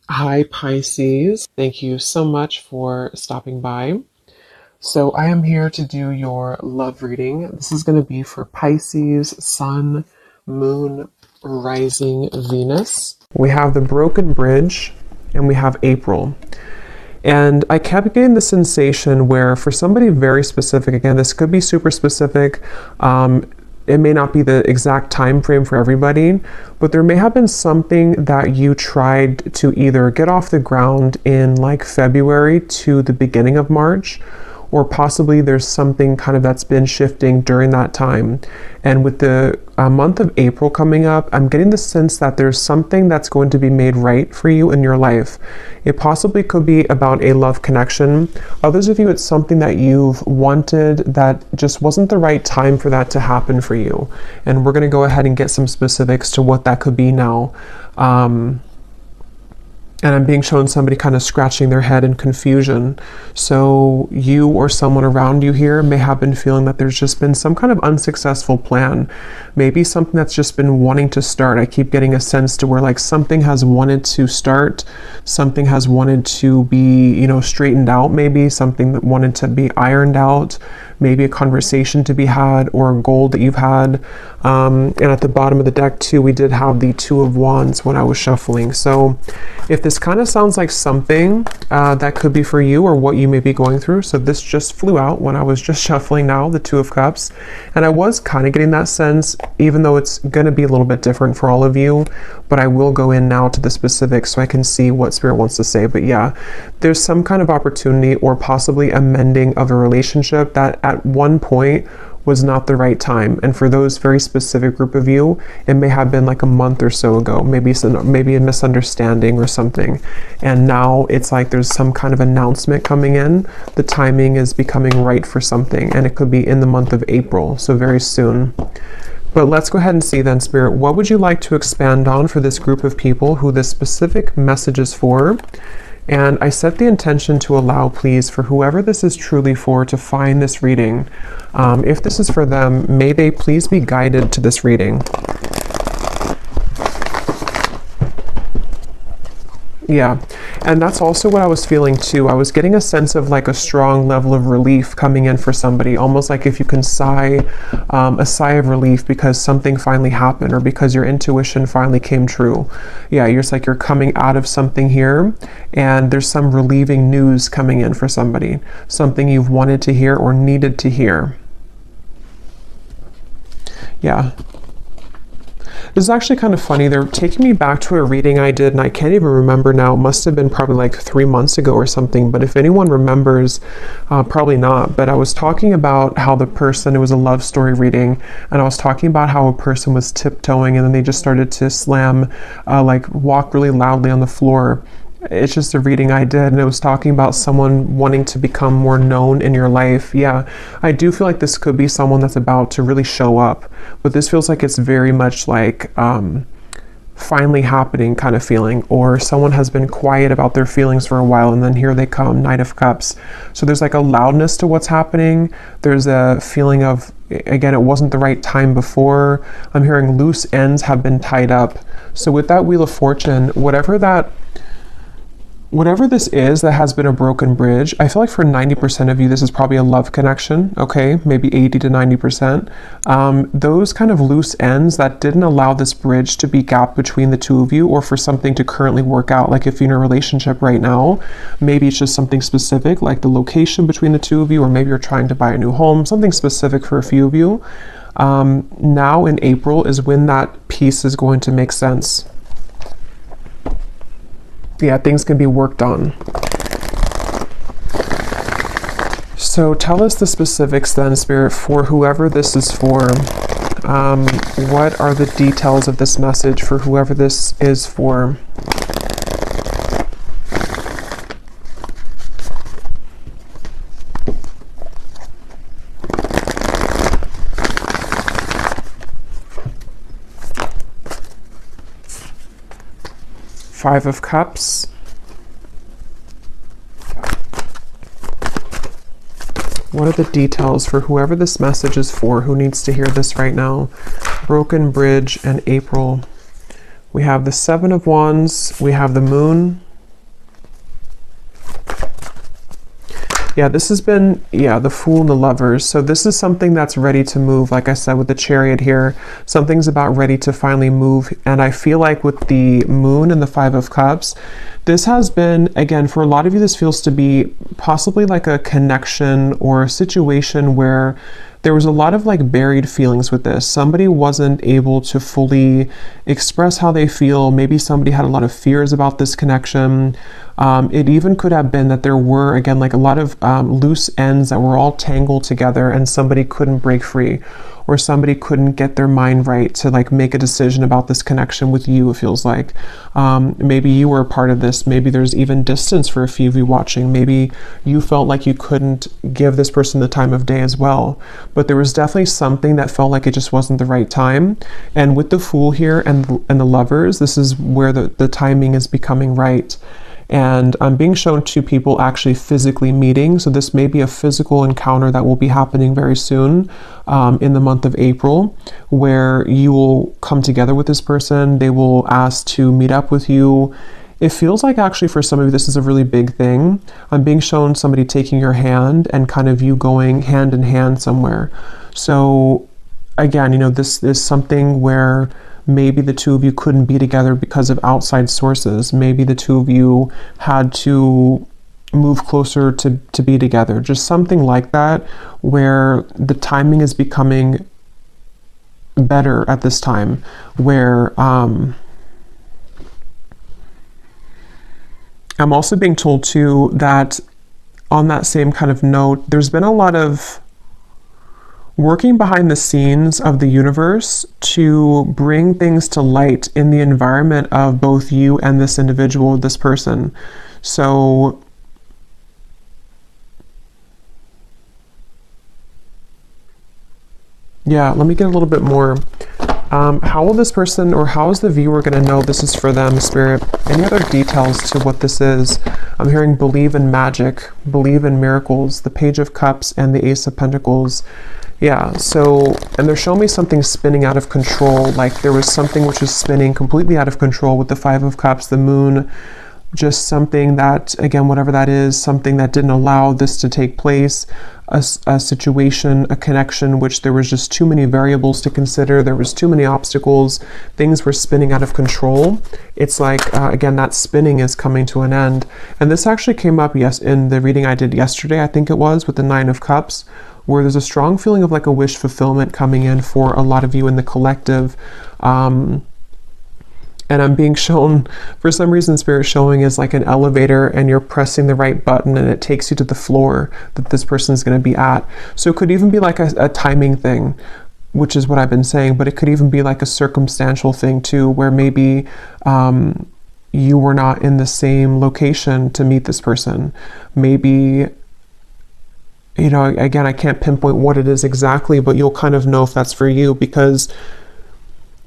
Hi, Pisces. Thank you so much for stopping by. So, I am here to do your love reading. This is going to be for Pisces, Sun, Moon, Rising, Venus. We have the Broken Bridge and we have April. And I kept getting the sensation where, for somebody very specific, again, this could be super specific. It may not be the exact time frame for everybody, but there may have been something that you tried to either get off the ground in like February to the beginning of March, or possibly there's something kind of that's been shifting during that time. And with the month of April coming up, I'm getting the sense that there's something that's going to be made right for you in your life. It possibly could be about a love connection. Others of you, it's something that you've wanted that just wasn't the right time for that to happen for you. And we're going to go ahead and get some specifics to what that could be now. And I'm being shown somebody kind of scratching their head in confusion. So you or someone around you here may have been feeling that there's just been some kind of unsuccessful plan. Maybe something that's just been wanting to start. I keep getting a sense to where like something has wanted to start, something has wanted to be, straightened out, maybe something that wanted to be ironed out, maybe a conversation to be had or a goal that you've had. And at the bottom of the deck too, we did have the Two of Wands when I was shuffling. So if this kind of sounds like something that could be for you or what you may be going through. So this just flew out when I was just shuffling now, the Two of Cups. And I was kind of getting that sense, even though it's going to be a little bit different for all of you, but I will go in now to the specifics so I can see what Spirit wants to say. But yeah, there's some kind of opportunity or possibly a mending of a relationship that at one point was not the right time. And for those very specific group of you, it may have been like a month or so ago, maybe a misunderstanding or something. And now it's like there's some kind of announcement coming in. The timing is becoming right for something, and it could be in the month of April, so very soon. But let's go ahead and see then, Spirit, what would you like to expand on for this group of people who this specific message is for? And I set the intention to allow, please, for whoever this is truly for to find this reading. If this is for them, may they please be guided to this reading. Yeah, and that's also what I was feeling too. I was getting a sense of like a strong level of relief coming in for somebody, almost like if you can sigh a sigh of relief because something finally happened or because your intuition finally came true. Yeah, you're just like you're coming out of something here and there's some relieving news coming in for somebody, something you've wanted to hear or needed to hear. Yeah. This is actually kind of funny. They're taking me back to a reading I did, and I can't even remember now. It must have been probably like 3 months ago or something. But if anyone remembers, probably not. But I was talking about how the person, it was a love story reading, and I was talking about how a person was tiptoeing, and then they just started to slam, like walk really loudly on the floor. It's just a reading I did, and it was talking about someone wanting to become more known in your life. Yeah, I do feel like this could be someone that's about to really show up, but this feels like it's very much like finally happening kind of feeling, or someone has been quiet about their feelings for a while and then here they come, Knight of Cups. So there's like a loudness to what's happening. There's a feeling of, again, it wasn't the right time before. I'm hearing loose ends have been tied up. So with that Wheel of Fortune, whatever this is that has been a broken bridge, I feel like for 90% of you, this is probably a love connection, okay? Maybe 80 to 90%. Those kind of loose ends that didn't allow this bridge to be gapped between the two of you or for something to currently work out. Like if you're in a relationship right now, maybe it's just something specific, like the location between the two of you, or maybe you're trying to buy a new home, something specific for a few of you. Now in April is when that piece is going to make sense. Yeah, things can be worked on. So tell us the specifics then, Spirit, for whoever this is for. What are the details of this message for whoever this is for? Five of Cups. What are the details for whoever this message is for, who needs to hear this right now? Broken Bridge and April. We have the Seven of Wands. We have the Moon. Yeah, this has been, yeah, the Fool and the Lovers. So this is something that's ready to move. Like I said, with the Chariot here, something's about ready to finally move. And I feel like with the Moon and the Five of Cups, this has been, again, for a lot of you, this feels to be possibly like a connection or a situation where there was a lot of like buried feelings with this. Somebody wasn't able to fully express how they feel. Maybe somebody had a lot of fears about this connection. It even could have been that there were, again, like a lot of loose ends that were all tangled together and somebody couldn't break free, or somebody couldn't get their mind right to like make a decision about this connection with you, it feels like. Maybe you were a part of this. Maybe there's even distance for a few of you watching. Maybe you felt like you couldn't give this person the time of day as well. But there was definitely something that felt like it just wasn't the right time. And with the Fool here and the Lovers, this is where the timing is becoming right. And I'm being shown two people actually physically meeting. So this may be a physical encounter that will be happening very soon in the month of April, where you will come together with this person. They will ask to meet up with you. It feels like actually for some of you, this is a really big thing. I'm being shown somebody taking your hand and kind of you going hand in hand somewhere. So again, you know, this is something where maybe the two of you couldn't be together because of outside sources. Maybe the two of you had to move closer to be together. Just something like that, where the timing is becoming better at this time, where I'm also being told too that on that same kind of note, there's been a lot of working behind the scenes of the universe to bring things to light in the environment of both you and this individual, this person. So yeah, let me get a little bit more. How will this person, or how is the viewer going to know this is for them, Spirit? Any other details to what this is? I'm hearing believe in magic, believe in miracles, the Page of Cups and the Ace of Pentacles. Yeah, so, and they're showing me something spinning out of control, like there was something which was spinning completely out of control with the Five of Cups, the Moon, just something that, again, whatever that is, something that didn't allow this to take place, a situation, a connection, which there was just too many variables to consider, there was too many obstacles, things were spinning out of control. It's like, again, that spinning is coming to an end. And this actually came up, yes, in the reading I did yesterday, I think it was, with the Nine of Cups, where there's a strong feeling of like a wish fulfillment coming in for a lot of you in the collective. And I'm being shown, for some reason, Spirit showing is like an elevator and you're pressing the right button and it takes you to the floor that this person is going to be at. So it could even be like a timing thing, which is what I've been saying, but it could even be like a circumstantial thing too, where maybe you were not in the same location to meet this person. Maybe, you know, again, I can't pinpoint what it is exactly, but you'll kind of know if that's for you, because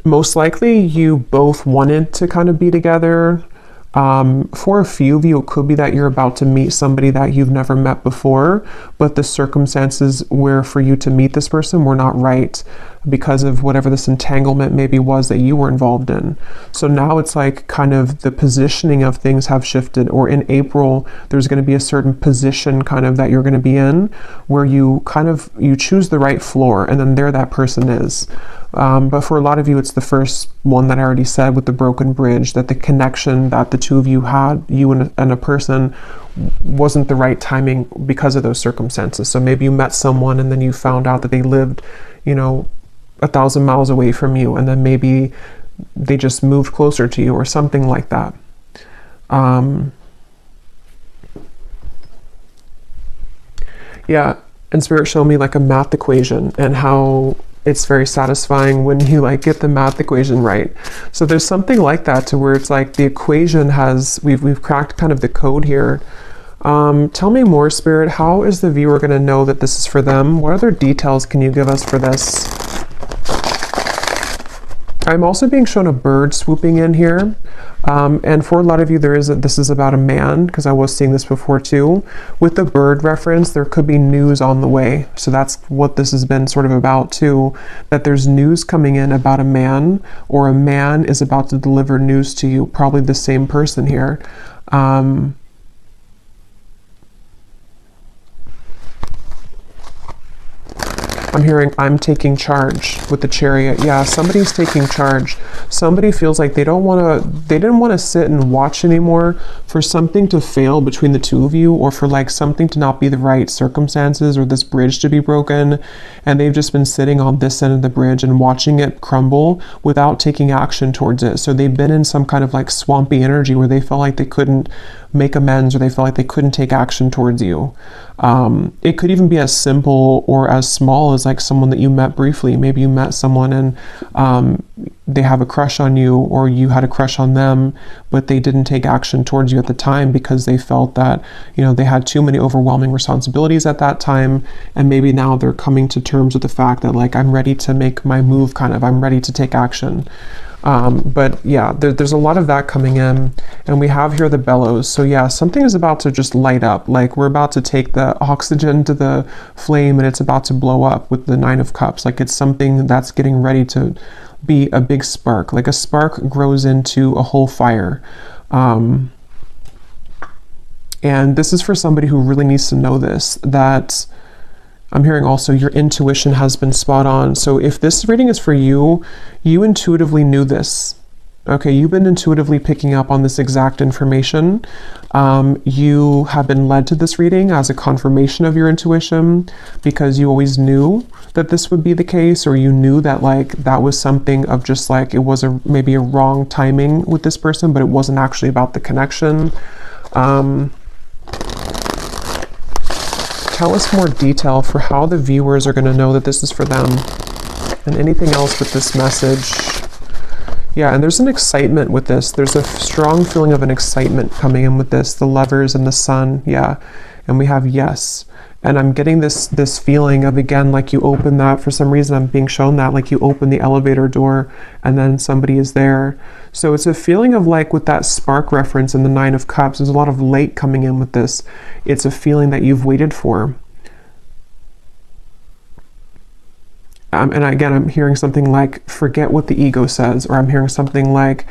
most likely you both wanted to kind of be together. For a few of you, it could be that you're about to meet somebody that you've never met before, but the circumstances where for you to meet this person were not right because of whatever this entanglement maybe was that you were involved in. So now it's like kind of the positioning of things have shifted, or in April, there's going to be a certain position kind of that you're going to be in where you kind of, you choose the right floor and then there that person is. But for a lot of you, it's the first one that I already said with the broken bridge, that the connection that the two of you had, you and a person, wasn't the right timing because of those circumstances. So maybe you met someone and then you found out that they lived, you know, 1,000 miles away from you, and then maybe they just moved closer to you or something like that. Yeah, and Spirit showed me like a math equation and how it's very satisfying when you like get the math equation right. So there's something like that to where it's like the equation has, we've cracked kind of the code here. Tell me more, Spirit. How is the viewer going to know that this is for them? What other details can you give us for this? I'm also being shown a bird swooping in here. And for a lot of you, this is about a man, because I was seeing this before too. With the bird reference, there could be news on the way. So that's what this has been sort of about too, that there's news coming in about a man, or a man is about to deliver news to you, probably the same person here. I'm hearing I'm taking charge with the Chariot. Yeah, somebody's taking charge. Somebody feels like they didn't want to sit and watch anymore for something to fail between the two of you, or for like something to not be the right circumstances, or this bridge to be broken. And they've just been sitting on this end of the bridge and watching it crumble without taking action towards it. So they've been in some kind of like swampy energy where they felt like they couldn't make amends, or they felt like they couldn't take action towards you. It could even be as simple or as small as like someone that you met briefly. Maybe you met someone and they have a crush on you, or you had a crush on them, but they didn't take action towards you at the time because they felt that, you know, they had too many overwhelming responsibilities at that time. And maybe now they're coming to terms with the fact that like, I'm ready to make my move, I'm ready to take action. But yeah, there's a lot of that coming in, and we have here the bellows. So yeah, something is about to just light up. Like we're about to take the oxygen to the flame and it's about to blow up with the Nine of Cups. Like it's something that's getting ready to be a big spark. Like a spark grows into a whole fire. And this is for somebody who really needs to know this, that I'm hearing also your intuition has been spot on. So if this reading is for you, you intuitively knew this. Okay, you've been intuitively picking up on this exact information. You have been led to this reading as a confirmation of your intuition because you always knew that this would be the case, or you knew that like that was something of just like it was maybe a wrong timing with this person, but it wasn't actually about the connection. Tell us more detail for how the viewers are going to know that this is for them, and anything else with this message. Yeah, and there's an excitement with this. There's a strong feeling of an excitement coming in with this, the Lovers and the Sun. Yeah, and we have yes. And I'm getting this feeling of, again, like you open that, for some reason I'm being shown that, like you open the elevator door and then somebody is there. So it's a feeling of like with that spark reference in the Nine of Cups, there's a lot of late coming in with this. It's a feeling that you've waited for. And again, I'm hearing something like, forget what the ego says, or I'm hearing something like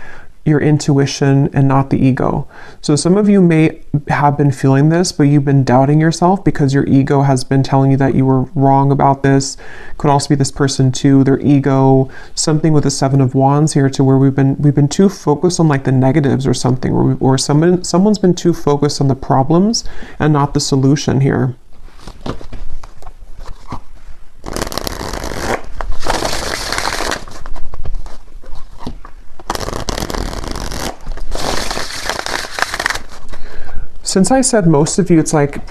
your intuition and not the ego. So some of you may have been feeling this, but you've been doubting yourself because your ego has been telling you that you were wrong about this. Could also be this person too, their ego, something with the Seven of Wands here, to where we've been too focused on like the negatives or something, or someone's been too focused on the problems and not the solution here. Since I said most of you, it's like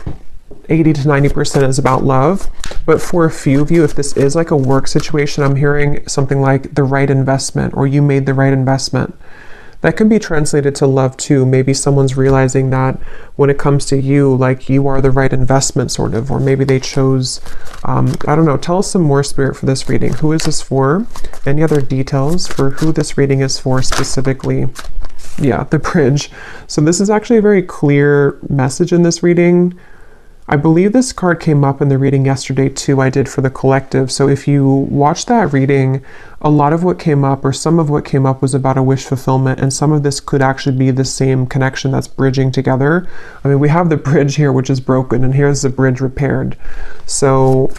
80 to 90% is about love, but for a few of you, if this is like a work situation, I'm hearing something like the right investment, or you made the right investment. That can be translated to love too. Maybe someone's realizing that when it comes to you, like you are the right investment sort of, or maybe they chose, I don't know, tell us some more, Spirit, for this reading. Who is this for? Any other details for who this reading is for specifically? Yeah, the bridge. So this is actually a very clear message in this reading. I believe this card came up in the reading yesterday too, I did for the collective. So if you watch that reading, a lot of what came up, or some of what came up, was about a wish fulfillment, and some of this could actually be the same connection that's bridging together. I mean, we have the bridge here, which is broken, and here's the bridge repaired. So,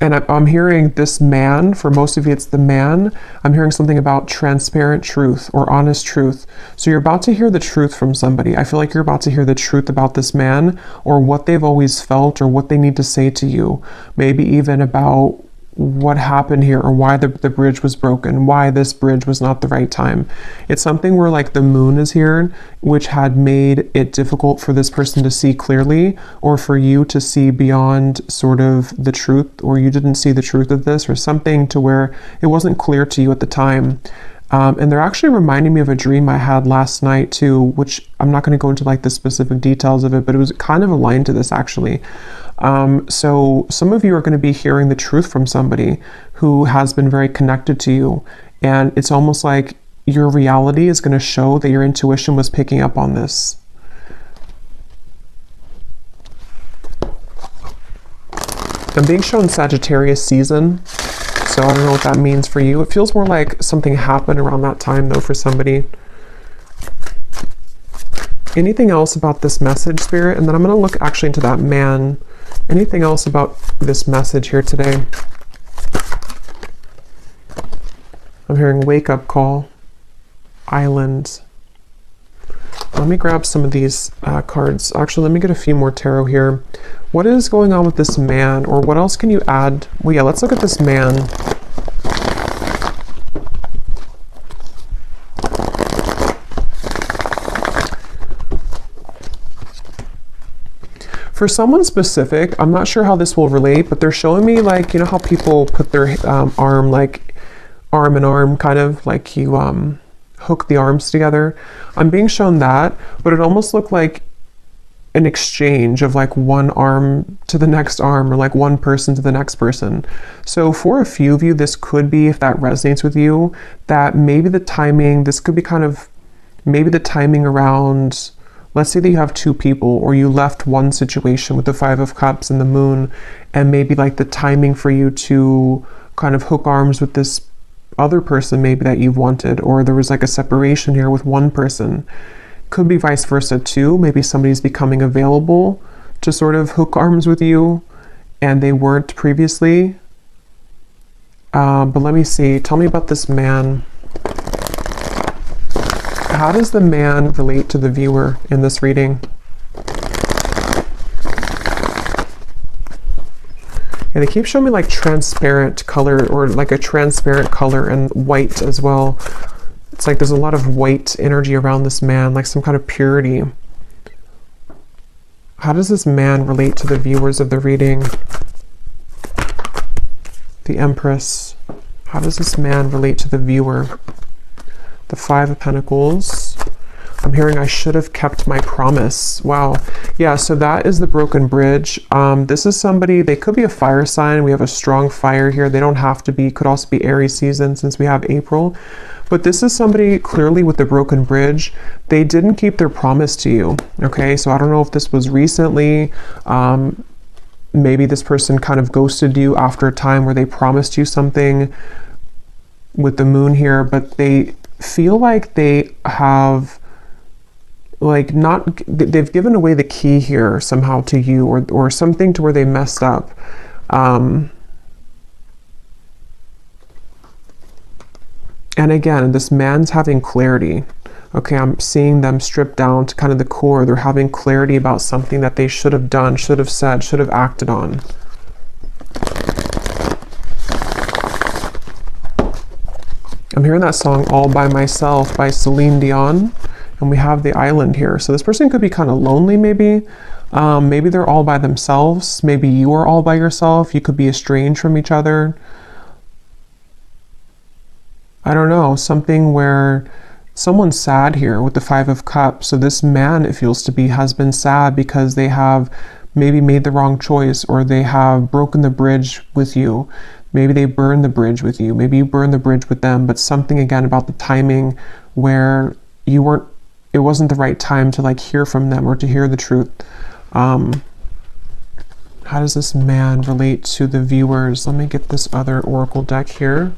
and I'm hearing this man, for most of you it's the man, I'm hearing something about transparent truth or honest truth. So you're about to hear the truth from somebody. I feel like you're about to hear the truth about this man, or what they've always felt, or what they need to say to you. Maybe even about what happened here, or why the bridge was broken, why this bridge was not the right time. It's something where like the moon is here, which had made it difficult for this person to see clearly, or for you to see beyond sort of the truth, or you didn't see the truth of this, or something to where it wasn't clear to you at the time. And they're actually reminding me of a dream I had last night too, which I'm not going to go into like the specific details of it, but it was kind of aligned to this actually. So some of you are going to be hearing the truth from somebody who has been very connected to you. And it's almost like your reality is going to show that your intuition was picking up on this. I'm being shown Sagittarius season. So I don't know what that means for you. It feels more like something happened around that time though for somebody. Anything else about this message, Spirit? And then I'm going to look actually into that man Anything else about this message here today? I'm hearing wake up call, island. Let me grab some of these cards. Actually, let me get a few more tarot here. What is going on with this man, or what else can you add? Well, yeah, let's look at this man. For someone specific, I'm not sure how this will relate, but they're showing me, like, you know how people put their arm, like arm in arm, kind of like you hook the arms together. I'm being shown that, but it almost looked like an exchange of like one arm to the next arm, or like one person to the next person. So for a few of you, this could be, if that resonates with you, that maybe the timing, this could be kind of maybe the timing around, let's say that you have two people, or you left one situation with the Five of Cups and the Moon, and maybe like the timing for you to kind of hook arms with this other person maybe that you've wanted, or there was like a separation here with one person. Could be vice versa too. Maybe somebody's becoming available to sort of hook arms with you and they weren't previously. But let me see. Tell me about this man. How does the man relate to the viewer in this reading? And they keep showing me like transparent color, or like a transparent color, and white as well. It's like there's a lot of white energy around this man, like some kind of purity. How does this man relate to the viewers of the reading? The Empress. How does this man relate to the viewer? The Five of Pentacles. I'm hearing I should have kept my promise. Wow. Yeah, so that is the broken bridge. This is somebody, they could be a fire sign. We have a strong fire here. They don't have to be, could also be Aries season since we have April. But this is somebody clearly with the broken bridge. They didn't keep their promise to you. Okay, so I don't know if this was recently. Maybe this person kind of ghosted you after a time where they promised you something with the Moon here, but they feel like they have like they've given away the key here somehow to you, or something to where they messed up. And again, this man's having clarity. Okay, I'm seeing them stripped down to kind of the core. They're having clarity about something that they should have done, should have said, should have acted on. I'm hearing that song All By Myself by Celine Dion. And we have the island here. So this person could be kind of lonely maybe. Maybe they're all by themselves. Maybe you are all by yourself. You could be estranged from each other. I don't know. Something where someone's sad here with the Five of Cups. So this man, it feels to be, has been sad because they have maybe made the wrong choice, or they have broken the bridge with you. Maybe they burned the bridge with you. Maybe you burned the bridge with them. But something again about the timing where you weren't, it wasn't the right time to like hear from them or to hear the truth. How does this man relate to the viewers? Let me get this other oracle deck here.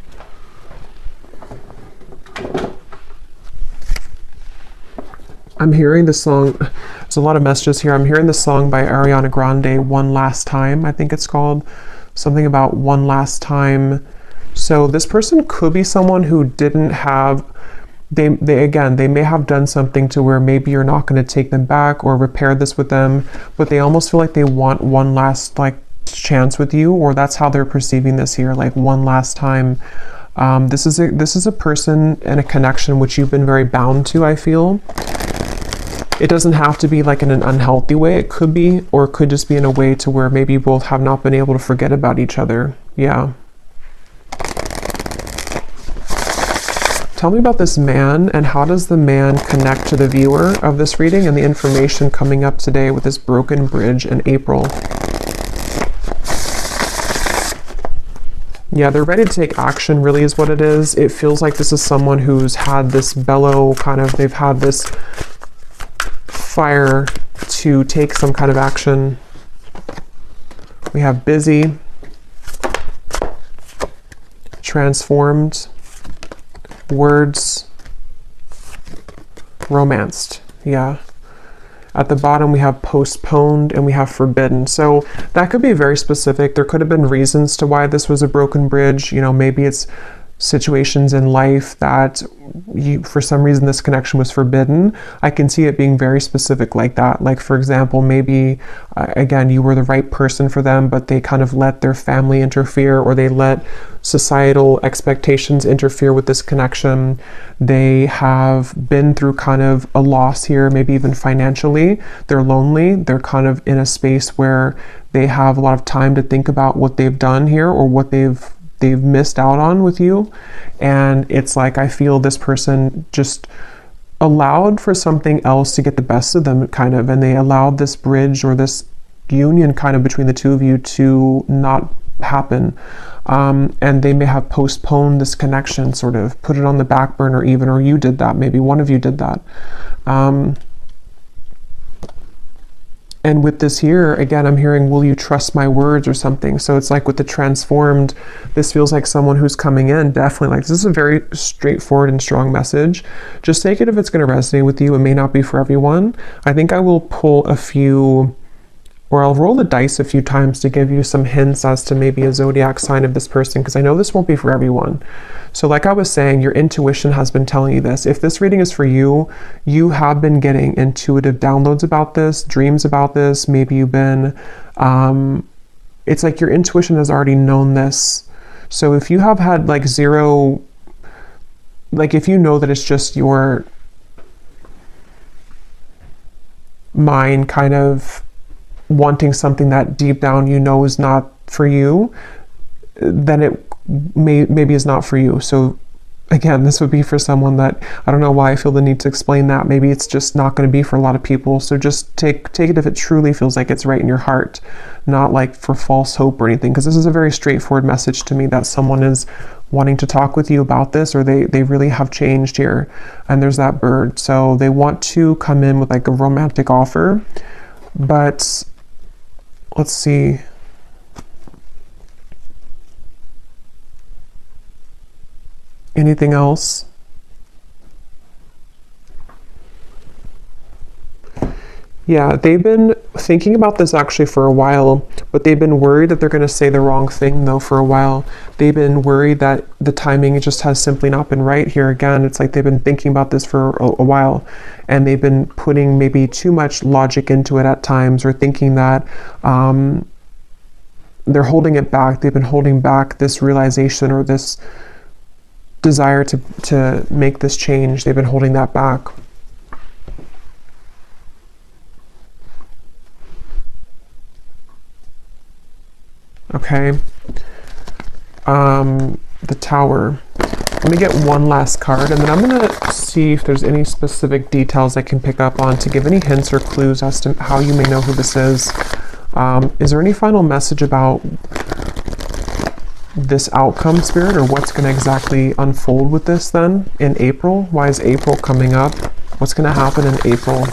I'm hearing the song, there's a lot of messages here. I'm hearing the song by Ariana Grande, One Last Time, I think it's called. Something about one last time. So this person could be someone who didn't have, they may have done something to where maybe you're not going to take them back or repair this with them, but they almost feel like they want one last like chance with you, or that's how they're perceiving this here, like one last time. This is a person and a connection which you've been very bound to, I feel. It doesn't have to be like in an unhealthy way. It could be, or it could just be in a way to where maybe you both have not been able to forget about each other. Yeah. Tell me about this man, and how does the man connect to the viewer of this reading and the information coming up today with this broken bridge in April? Yeah, they're ready to take action, really is what it is. It feels like this is someone who's had this bellow kind of, they've had this fire to take some kind of action. We have busy, transformed, words, romanced. Yeah. At the bottom, we have postponed and we have forbidden. So that could be very specific. There could have been reasons to why this was a broken bridge. You know, maybe it's situations in life that for some reason this connection was forbidden. I can see it being very specific like that. Like, for example, maybe again, you were the right person for them, but they kind of let their family interfere, or they let societal expectations interfere with this connection. They have been through kind of a loss here, maybe even financially. They're lonely. They're kind of in a space where they have a lot of time to think about what they've done here, or what they've missed out on with you. And it's like, I feel this person just allowed for something else to get the best of them, kind of, and they allowed this bridge or this union kind of between the two of you to not happen. And they may have postponed this connection, sort of put it on the back burner even, or you did that, maybe one of you did that. And with this here, again, I'm hearing, will you trust my words or something? So it's like with the transformed, this feels like someone who's coming in, definitely like, this is a very straightforward and strong message. Just take it if it's going to resonate with you. It may not be for everyone. I think I will pull a few, or I'll roll the dice a few times to give you some hints as to maybe a zodiac sign of this person, because I know this won't be for everyone. So like I was saying, your intuition has been telling you this. If this reading is for you, you have been getting intuitive downloads about this, dreams about this. Maybe you've been, it's like your intuition has already known this. So if you have had like zero, like if you know that it's just your mind kind of wanting something that deep down you know is not for you, then it maybe is not for you. So again, this would be for someone that, I don't know why I feel the need to explain that. Maybe it's just not going to be for a lot of people. So just take it if it truly feels like it's right in your heart, not like for false hope or anything, because this is a very straightforward message to me that someone is wanting to talk with you about this, or they really have changed here. And there's that bird. So they want to come in with like a romantic offer, but let's see. Anything else? Yeah, they've been thinking about this actually for a while, but they've been worried that they're going to say the wrong thing though for a while. They've been worried that the timing just has simply not been right here. Again, it's like they've been thinking about this for a while, and they've been putting maybe too much logic into it at times, or thinking that they're holding it back. They've been holding back this realization or this desire to make this change. They've been holding that back. Okay. The Tower. Let me get one last card, and then I'm going to see if there's any specific details I can pick up on to give any hints or clues as to how you may know who this is. Is there any final message about this outcome, Spirit, or what's going to exactly unfold with this then in April? Why is April coming up? What's going to happen in April?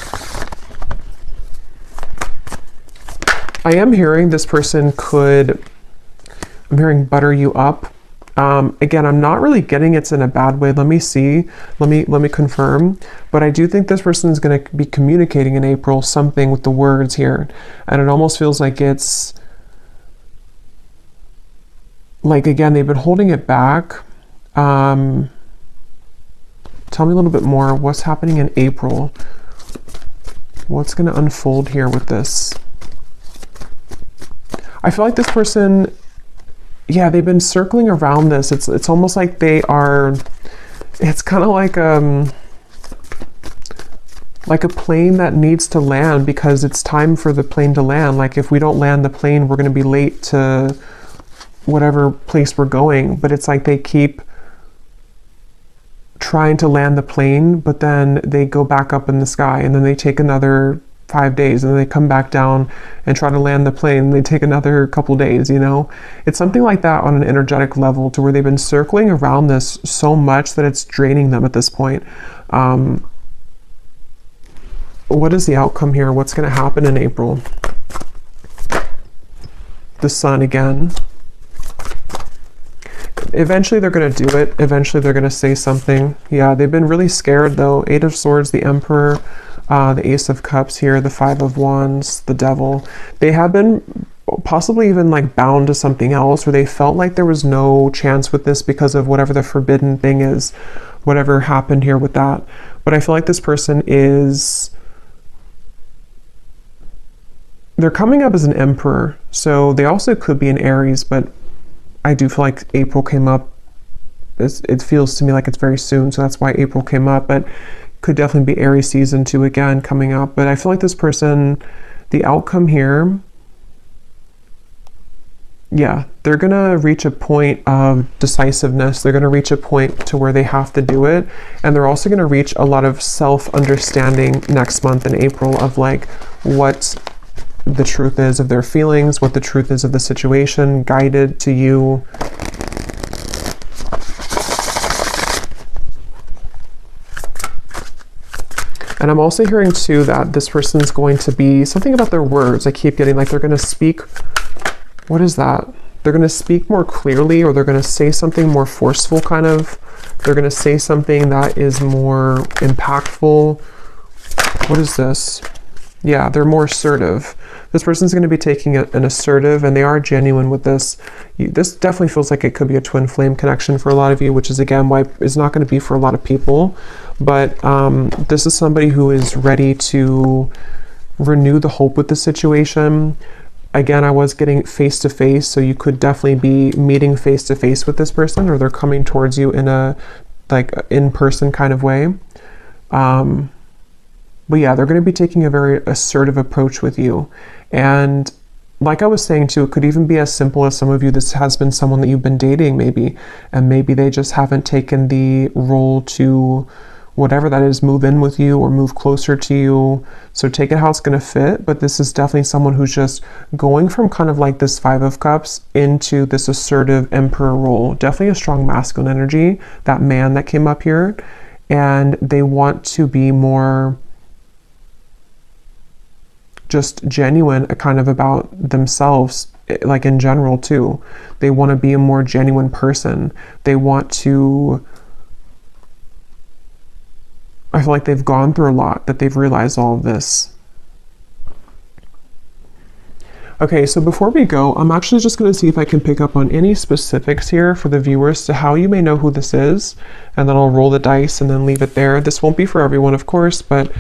I am hearing this person could, I'm hearing butter you up. Again, I'm not really getting it's in a bad way. Let me see. Let me confirm. But I do think this person is going to be communicating in April something with the words here. And it almost feels like it's like, again, they've been holding it back. Tell me a little bit more. What's happening in April? What's going to unfold here with this? I feel like this person, yeah, they've been circling around this. It's almost like they are, it's kind of like a plane that needs to land because it's time for the plane to land. Like if we don't land the plane, we're going to be late to whatever place we're going. But it's like they keep trying to land the plane, but then they go back up in the sky, and then they take another 5 days, and then they come back down and try to land the plane, and they take another couple days, you know? It's something like that on an energetic level, to where they've been circling around this so much that it's draining them at this point. What is the outcome here? What's going to happen in April? The Sun again. Eventually they're going to do it. Eventually they're going to say something. Yeah, they've been really scared though. 8 of Swords, the Emperor. The Ace of Cups here, the Five of Wands, the Devil. They have been possibly even like bound to something else, or they felt like there was no chance with this because of whatever the forbidden thing is, whatever happened here with that. But I feel like this person is, they're coming up as an Emperor, so they also could be an Aries, but I do feel like April came up. It feels to me like it's very soon, so that's why April came up, but could definitely be Aries season 2 again coming up. But I feel like this person, the outcome here, yeah, they're going to reach a point of decisiveness. They're going to reach a point to where they have to do it. And they're also going to reach a lot of self-understanding next month in April of like what the truth is of their feelings, what the truth is of the situation, guided to you. And I'm also hearing too that this person's going to be something about their words. I keep getting like they're going to speak. What is that? They're going to speak more clearly, or they're going to say something more forceful kind of. They're going to say something that is more impactful. What is this? Yeah, they're more assertive. This person's going to be taking an assertive, and they are genuine with this. This definitely feels like it could be a twin flame connection for a lot of you, which is again why it's not going to be for a lot of people. But this is somebody who is ready to renew the hope with the situation. Again, I was getting face-to-face, so you could definitely be meeting face-to-face with this person, or they're coming towards you in a like in-person kind of way. But yeah, they're going to be taking a very assertive approach with you. And like I was saying too, it could even be as simple as some of you, this has been someone that you've been dating maybe, and maybe they just haven't taken the role to whatever that is, move in with you or move closer to you. So take it how it's going to fit. But this is definitely someone who's just going from kind of like this Five of Cups into this assertive Emperor role. Definitely a strong masculine energy, that man that came up here. And they want to be more just genuine kind of about themselves, like in general too. They want to be a more genuine person. They want to, I feel like they've gone through a lot, that they've realized all of this. Okay, so before we go, I'm actually just going to see if I can pick up on any specifics here for the viewers to how you may know who this is, and then I'll roll the dice and then leave it there. This won't be for everyone, of course, but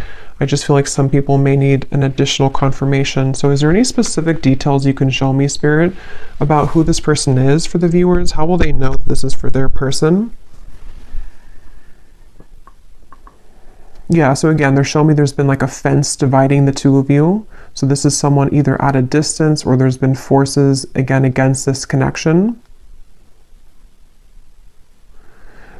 I just feel like some people may need an additional confirmation. So is there any specific details you can show me, Spirit, about who this person is for the viewers? How will they know that this is for their person? Yeah, so again, they're showing me there's been like a fence dividing the two of you. So this is someone either at a distance, or there's been forces, again, against this connection.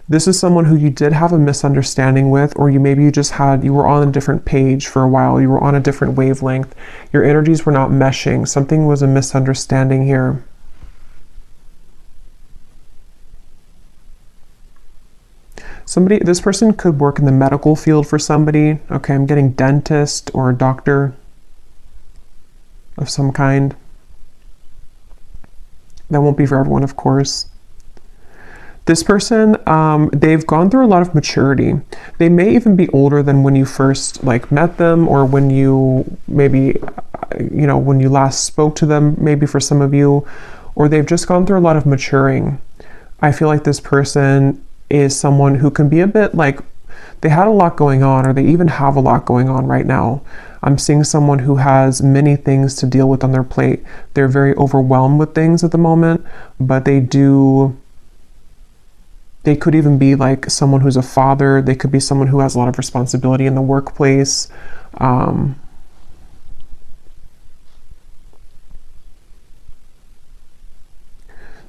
This is someone who you did have a misunderstanding with, or you were on a different page for a while. You were on a different wavelength. Your energies were not meshing. Something was a misunderstanding here. This person could work in the medical field for somebody. Okay, I'm getting dentist or a doctor of some kind. That won't be for everyone, of course. This person, they've gone through a lot of maturity. They may even be older than when you first met them, or when you when you last spoke to them, maybe for some of you, or they've just gone through a lot of maturing. I feel like this person is someone who can be a bit like, they had a lot going on, or they even have a lot going on right now. I'm seeing someone who has many things to deal with on their plate. They're very overwhelmed with things at the moment, but they could even be like someone who's a father. They could be someone who has a lot of responsibility in the workplace.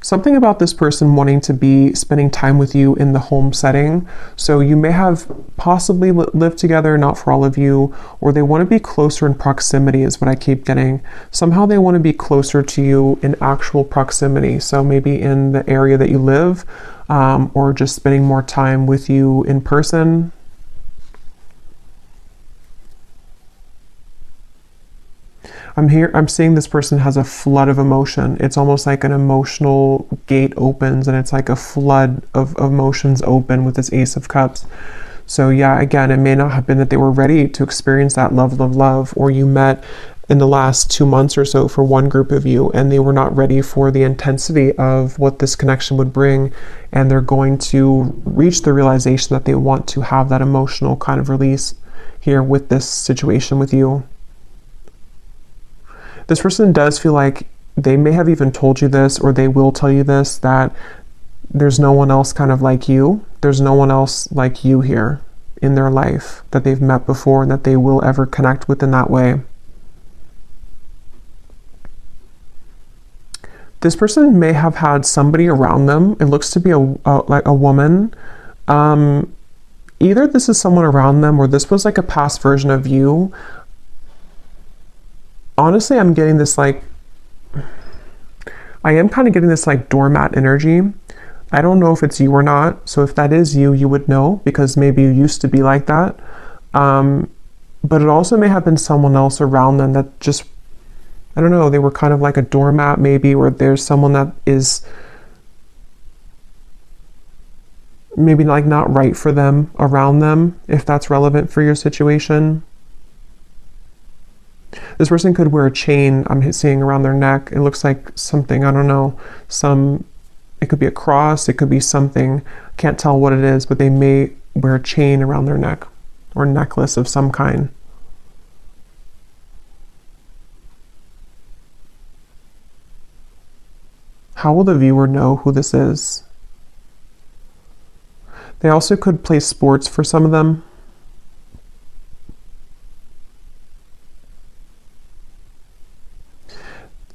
Something about this person wanting to be spending time with you in the home setting. So you may have possibly lived together, not for all of you, or they want to be closer in proximity is what I keep getting. Somehow they want to be closer to you in actual proximity. So maybe in the area that you live, or just spending more time with you in person. I'm seeing this person has a flood of emotion. It's almost like an emotional gate opens, and it's like a flood of emotions open with this Ace of Cups. So yeah, again, it may not have been that they were ready to experience that love, or you met in the last 2 months or so for one group of you, and they were not ready for the intensity of what this connection would bring, and they're going to reach the realization that they want to have that emotional kind of release here with this situation with you. This person does feel like they may have even told you this, or they will tell you this, that there's no one else kind of like you. There's no one else like you here in their life that they've met before and that they will ever connect with in that way. This person may have had somebody around them. It looks to be like a woman. Either this is someone around them or this was like a past version of you. Honestly, I'm getting this like, I am kind of getting this like doormat energy. I don't know if it's you or not. So if that is you, you would know because maybe you used to be like that. But it also may have been someone else around them that just, I don't know, they were kind of like a doormat maybe, or there's someone that is maybe like not right for them around them, if that's relevant for your situation. This person could wear a chain I'm seeing around their neck. It looks like something, I don't know, it could be a cross, it could be something, can't tell what it is, but they may wear a chain around their neck or necklace of some kind. How will the viewer know who this is? They also could play sports for some of them.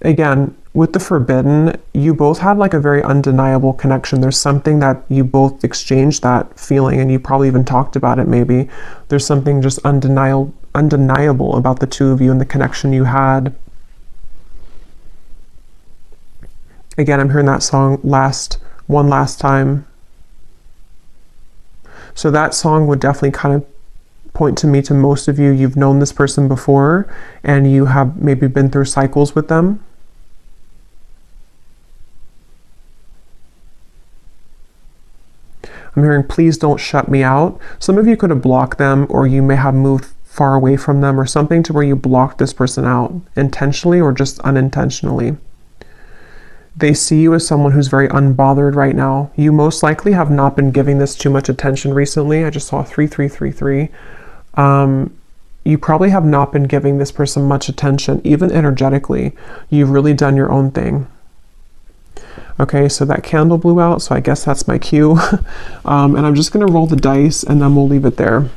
Again, with the forbidden, you both had like a very undeniable connection. There's something that you both exchanged that feeling, and you probably even talked about it maybe. There's something just undeniable about the two of you and the connection you had. Again, I'm hearing that song One Last Time. So that song would definitely kind of point to me to most of you. You've known this person before and you have maybe been through cycles with them. I'm hearing, please don't shut me out. Some of you could have blocked them, or you may have moved far away from them or something to where you blocked this person out intentionally or just unintentionally. They see you as someone who's very unbothered right now. You most likely have not been giving this too much attention recently. I just saw 3333. You probably have not been giving this person much attention, even energetically. You've really done your own thing. Okay, so that candle blew out, so I guess that's my cue. And I'm just gonna roll the dice and then we'll leave it there.